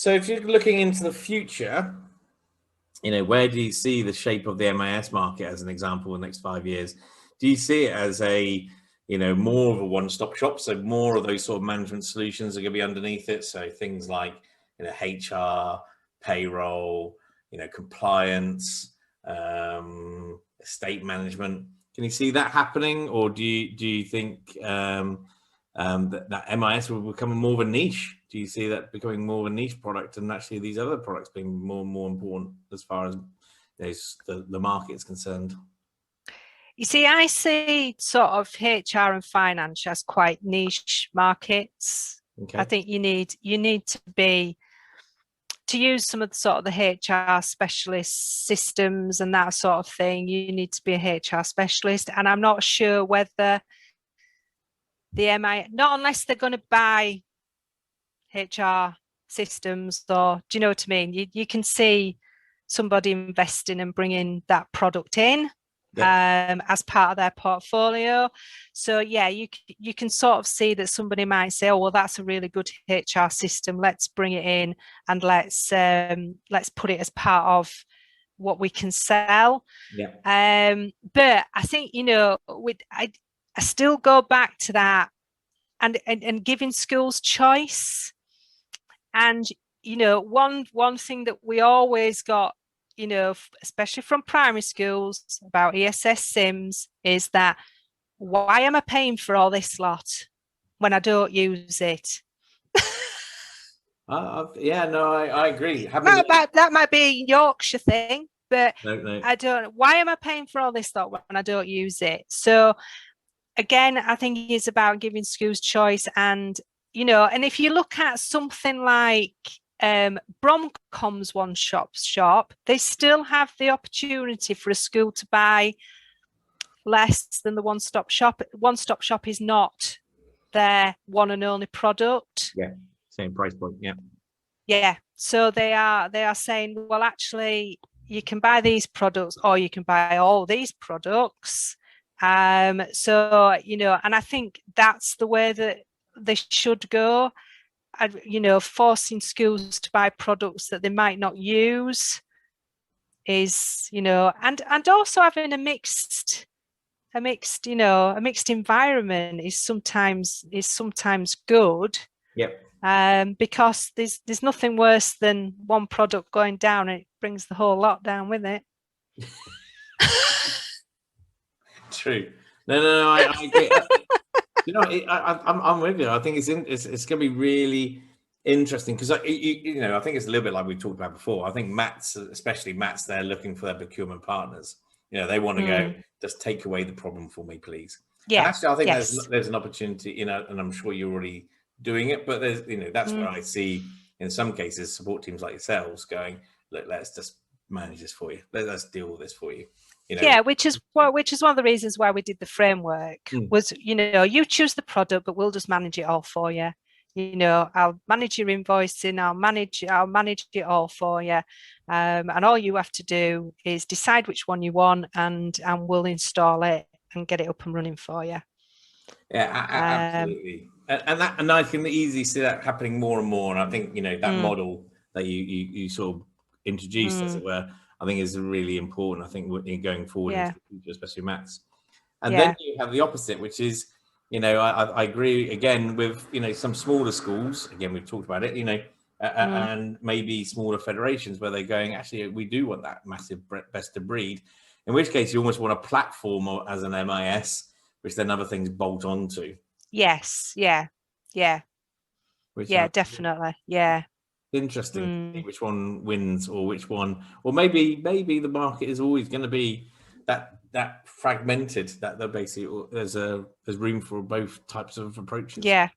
So if you're looking into the future, where do you see the shape of the MIS market as an example in the next 5 years? Do you see it as more of a one-stop shop? So more of those sort of management solutions are going to be underneath it. So things like, HR, payroll, compliance, estate management. Can you see that happening, or do you think that MIS will become more of a niche? Do you see that becoming more of a niche product, and actually these other products being more and more important as far as the market is concerned? You see, I see sort of HR and finance as quite niche markets. Okay. I think you need to use some of the sort of the HR specialist systems and that sort of thing. You need to be a HR specialist, and I'm not sure whether the not unless they're going to buy HR systems, or do you know what I mean? You can see somebody investing and bringing that product in. Yeah. As part of their portfolio. So yeah, you can sort of see that somebody might say, oh, well, that's a really good HR system, let's bring it in and let's put it as part of what we can sell. Yeah. But I think, I still go back to that and giving schools choice. And one thing that we always got, especially from primary schools about ESS sims, is that why am I paying for all this lot when I don't use it? I agree. That might be a Yorkshire thing, but no. I don't. Why am I paying for all this lot when I don't use it? So again, I think it's about giving schools choice, and and if you look at something like Bromcom's OneStop Shop, they still have the opportunity for a school to buy less than the OneStop Shop. OneStop Shop is not their one and only product. Yeah, same price point. Yeah. So they are saying, well, actually, you can buy these products, or you can buy all these products. So and I think that's the way that they should go. Forcing schools to buy products that they might not use is, and also having a mixed environment is sometimes good. Yep. Because there's nothing worse than one product going down and it brings the whole lot down with it. True. No, I agree. I'm with you. I think it's going to be really interesting because I think it's a little bit like we talked about before. I think especially Matt's, they're looking for their procurement partners. They want to go, just take away the problem for me, please. Yeah. And actually, I think there's an opportunity, and I'm sure you're already doing it, but there's, that's where I see in some cases support teams like yourselves going, look, let's just manage this for you. Let's deal with this for you. Yeah, which is one of the reasons why we did the framework was, you choose the product, but we'll just manage it all for you. I'll manage your invoicing, I'll manage it all for you. And all you have to do is decide which one you want, and we'll install it and get it up and running for you. Yeah, absolutely. And I can easily see that happening more and more. And I think, that model that you sort of introduced, as it were, I think is really important. I think going forward into the future, especially maths. And then you have the opposite, which is, I agree again with, some smaller schools. Again, we've talked about it, and maybe smaller federations where they're going, actually, we do want that massive best of breed. In which case, you almost want a platform as an MIS, which then other things bolt onto. Yes. Yeah. Definitely. Yeah. Interesting. Which one wins, or which one, or maybe the market is always going to be that fragmented, that they're basically there's room for both types of approaches. I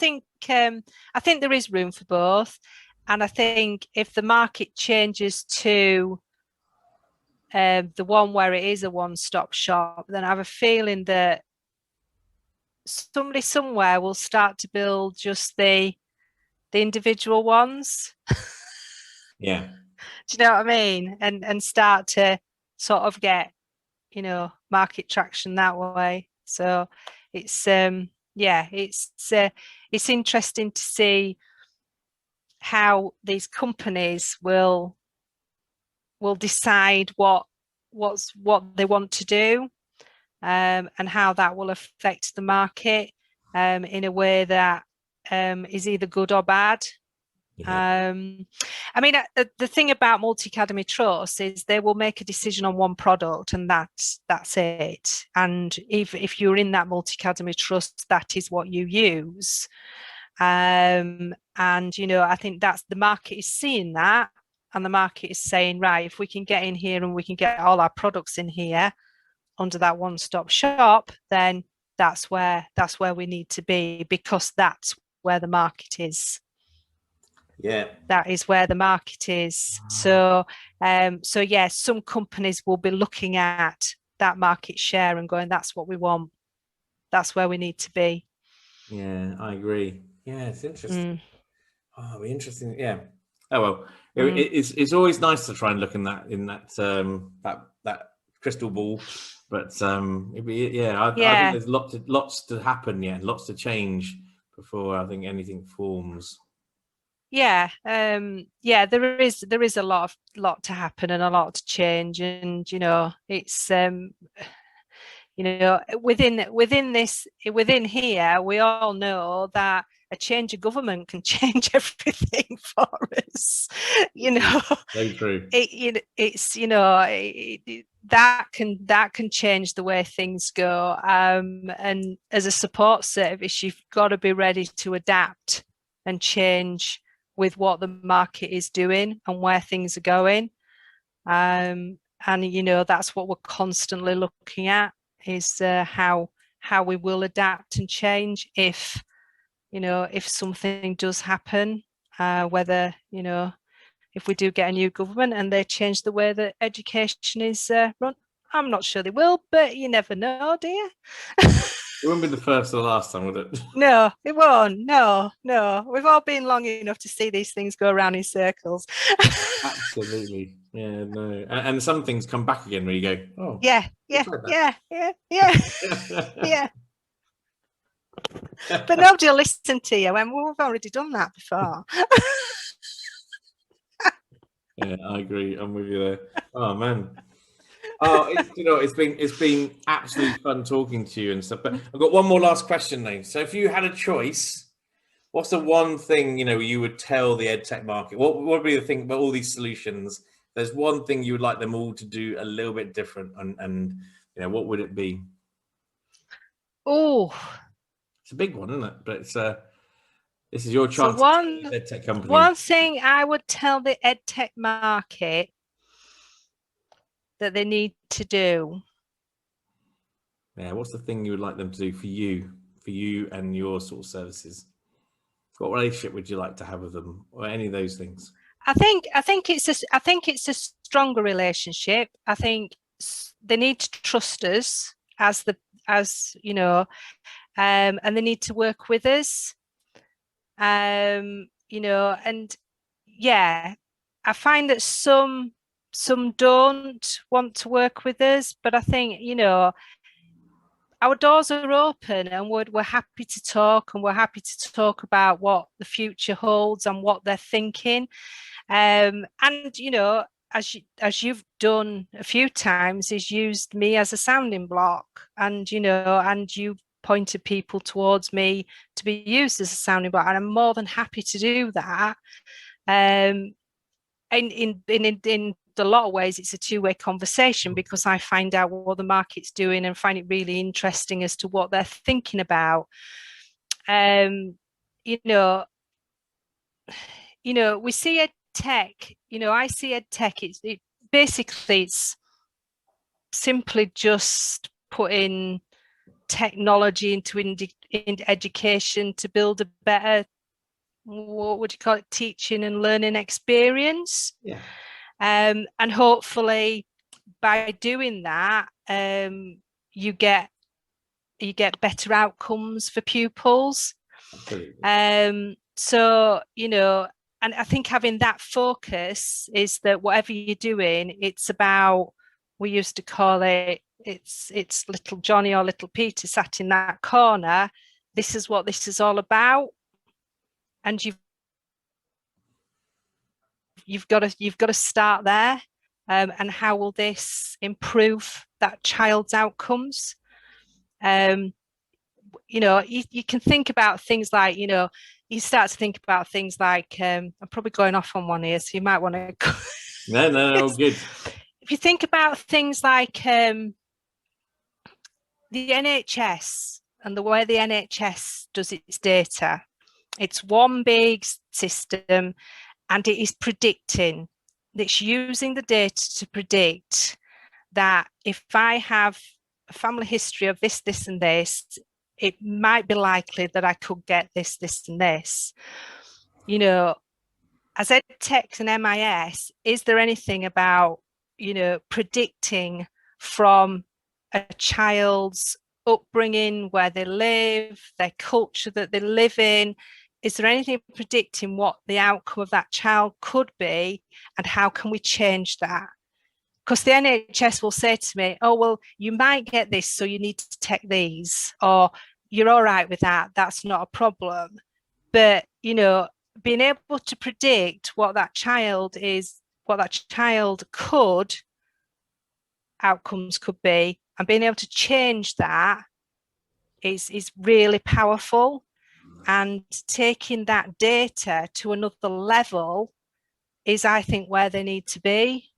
think there is room for both, and I think if the market changes to the one where it is a one-stop shop, then I have a feeling that somebody somewhere will start to build just the individual ones. Yeah. Do you know what I mean? And start to sort of get, market traction that way. So it's it's interesting to see how these companies will decide what they want to do, and how that will affect the market in a way that is either good or bad. Yeah. I mean, the thing about multi-academy trusts is they will make a decision on one product, and that's it. And if you're in that multi-academy trust, that is what you use. And I think that's the market is seeing that, and the market is saying, right, if we can get in here and we can get all our products in here under that one-stop shop, then that's where we need to be, because that's where the market is. Yeah, that is where the market is. So yes, some companies will be looking at that market share and going, that's what we want, that's where we need to be. Yeah, I agree. Yeah, it's interesting. Oh, it'll be interesting. Yeah. Oh well, it's always nice to try and look in that crystal ball, but I think there's lots to happen yet, lots to change before I think anything forms. There is a lot to happen and a lot to change, and it's within here, we all know that a change of government can change everything for us. So true. That can change the way things go. And as a support service, you've got to be ready to adapt and change with what the market is doing and where things are going. And that's what we're constantly looking at, is how we will adapt and change if something does happen, whether if we do get a new government and they change the way that education is run. I'm not sure they will, but you never know, do you? It won't be the first or the last time, would it? No, it won't. No. We've all been long enough to see these things go around in circles. Absolutely. Yeah, no. And some things come back again where you go, oh. Yeah. But nobody will listen to you when we've already done that before. Yeah, I agree. I'm with you there. Oh man. Oh, it's been absolutely fun talking to you and stuff. But I've got one more last question though. So if you had a choice, what's the one thing you would tell the EdTech market? What would be the thing about all these solutions? There's one thing you would like them all to do a little bit different, and what would it be? Oh, it's a big one, isn't it? But it's this is your chance. So EdTech company. One thing I would tell the EdTech market that they need to do. Yeah, what's the thing you would like them to do for you and your sort of services? What relationship would you like to have with them, or any of those things? I think it's a stronger relationship. I think they need to trust us and they need to work with us. And yeah, I find that some don't want to work with us, but I think our doors are open, and we're happy to talk, and we're happy to talk about what the future holds and what they're thinking. And as you've done a few times, is used me as a sounding block, and you pointed people towards me to be used as a sounding block, and I'm more than happy to do that. In a lot of ways, it's a two-way conversation, because I find out what the market's doing and find it really interesting as to what they're thinking about. We see EdTech. I see EdTech. It's simply just putting technology into education to build a better, what would you call it, teaching and learning experience. Yeah. And hopefully by doing that, you get better outcomes for pupils. Absolutely. So and I think having that focus is that whatever you're doing, it's about, we used to call it's little Johnny or little Peter sat in that corner. This is what this is all about. And you've got to start there. And how will this improve that child's outcomes? You can think about things like, you start to think about things like, I'm probably going off on one here, so you might want to. No, good. If you think about things like the NHS and the way the NHS does its data, it's one big system, and it is predicting. It's using the data to predict that if I have a family history of this, this, and this, it might be likely that I could get this, this, and this. As EdTech and MIS, is there anything about, predicting from a child's upbringing, where they live, their culture that they live in? Is there anything predicting what the outcome of that child could be, and how can we change that? Because the NHS will say to me, oh, well, you might get this, so you need to take these, or you're all right with that, that's not a problem. But, being able to predict what that child outcomes could be, and being able to change that is really powerful. And taking that data to another level is, I think, where they need to be.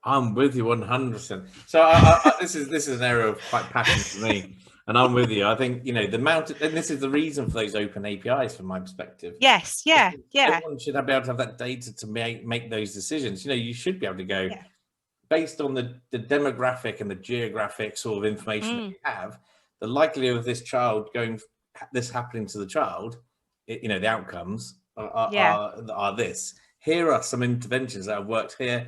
I'm with you 100%. So this is an area of quite passion for me, and I'm with you. I think the amount, and this is the reason for those open APIs from my perspective. Yes, yeah. Everyone should be able to have that data to make those decisions. You should be able to go based on the demographic and the geographic sort of information that you have. The likelihood of this happening to the child, the outcomes are this. Here are some interventions that have worked here,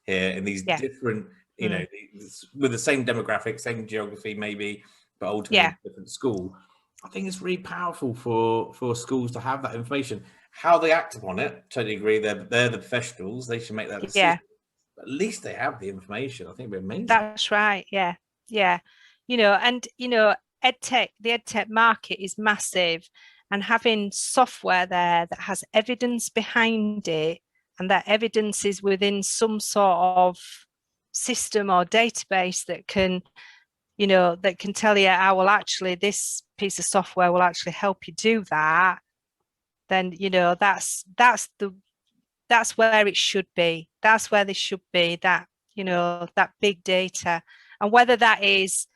in these different, with the same demographic, same geography, maybe, but ultimately different school. I think it's really powerful for schools to have that information. How they act upon it, totally agree. They're the professionals. They should make that decision. Yeah. But at least they have the information. I think it'd be amazing. That's right. Yeah. EdTech, the EdTech market is massive, and having software there that has evidence behind it, and that evidence is within some sort of system or database that can tell you, well, actually this piece of software will actually help you do that, then that's where it should be. That's where they should be, that that big data. And whether that is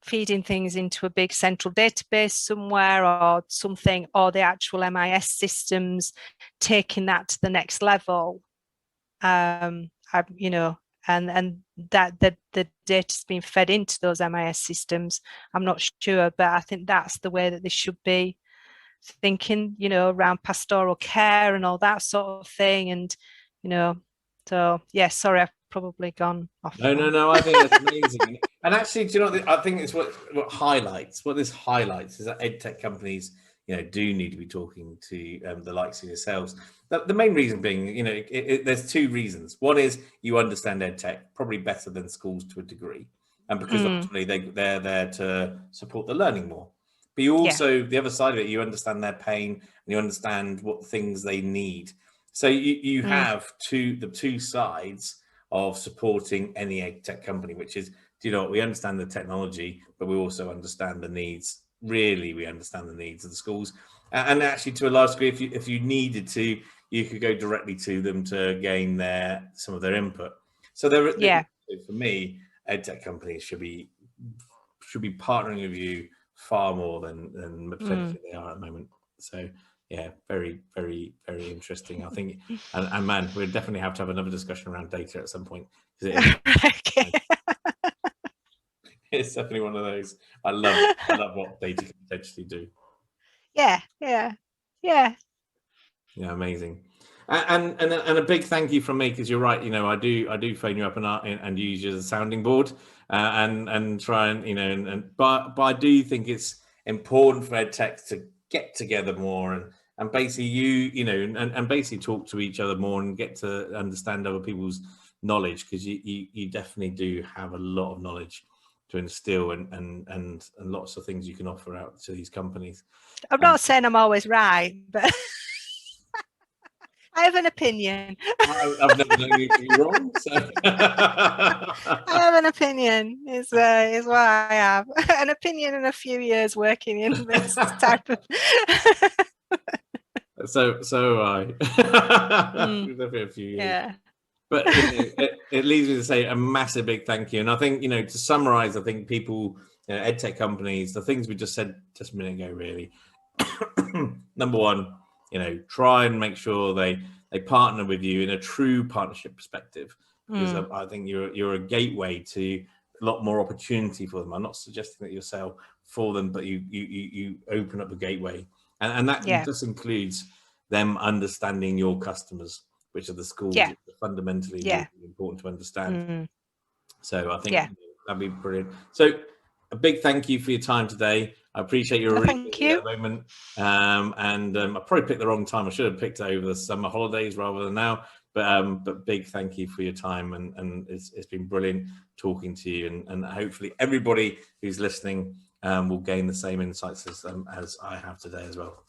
feeding things into a big central database somewhere or something, or the actual MIS systems taking that to the next level, and that the data's being fed into those MIS systems, I'm not sure, but I think that's the way that they should be thinking, around pastoral care and all that sort of thing. And so yeah, sorry, I've probably gone off. No, I think that's amazing. And actually, do you know what I think it's what this highlights is that EdTech companies do need to be talking to the likes of yourselves. The main reason being, there's two reasons. One is you understand EdTech probably better than schools to a degree, and because ultimately they're there to support the learning more. But you also, the other side of it, you understand their pain and you understand what things they need. So you have the two sides of supporting any EdTech company, which is, we understand the technology, but we also understand the needs. Really, we understand the needs of the schools. And actually, to a large degree, if you needed to, you could go directly to them to gain some of their input. So for me, EdTech companies should be partnering with you far more than potentially they are at the moment. So yeah, very, very, very interesting. I think, and man, we'll definitely have to have another discussion around data at some point. It's definitely one of those. I love what data can potentially do. Yeah. Amazing. And a big thank you from me, because you're right. I do phone you up and use you as a sounding board and try and but I do think it's important for EdTech to get together more and basically and basically talk to each other more and get to understand other people's knowledge, because you definitely do have a lot of knowledge to instill and lots of things you can offer out to these companies. I'm not saying I'm always right, but have an opinion. I've never known you to be wrong. So. I have an opinion. Is what I have. An opinion in a few years working in this type of. So I. Definitely a few years. Yeah. But it leads me to say a massive big thank you. And I think, to summarize, I think people, EdTech companies, the things we just said just a minute ago, really. Number one, try and make sure they partner with you in a true partnership perspective, because I think you're a gateway to a lot more opportunity for them. I'm not suggesting that you sell for them, but you open up a gateway, and that just includes them understanding your customers, which are the schools. Yeah. Fundamentally really important to understand. So I think that'd be brilliant. So a big thank you for your time today. I appreciate your thank you. at the moment. And I probably picked the wrong time. I should have picked it over the summer holidays rather than now. But big thank you for your time, and it's been brilliant talking to you, and hopefully everybody who's listening will gain the same insights as I have today as well.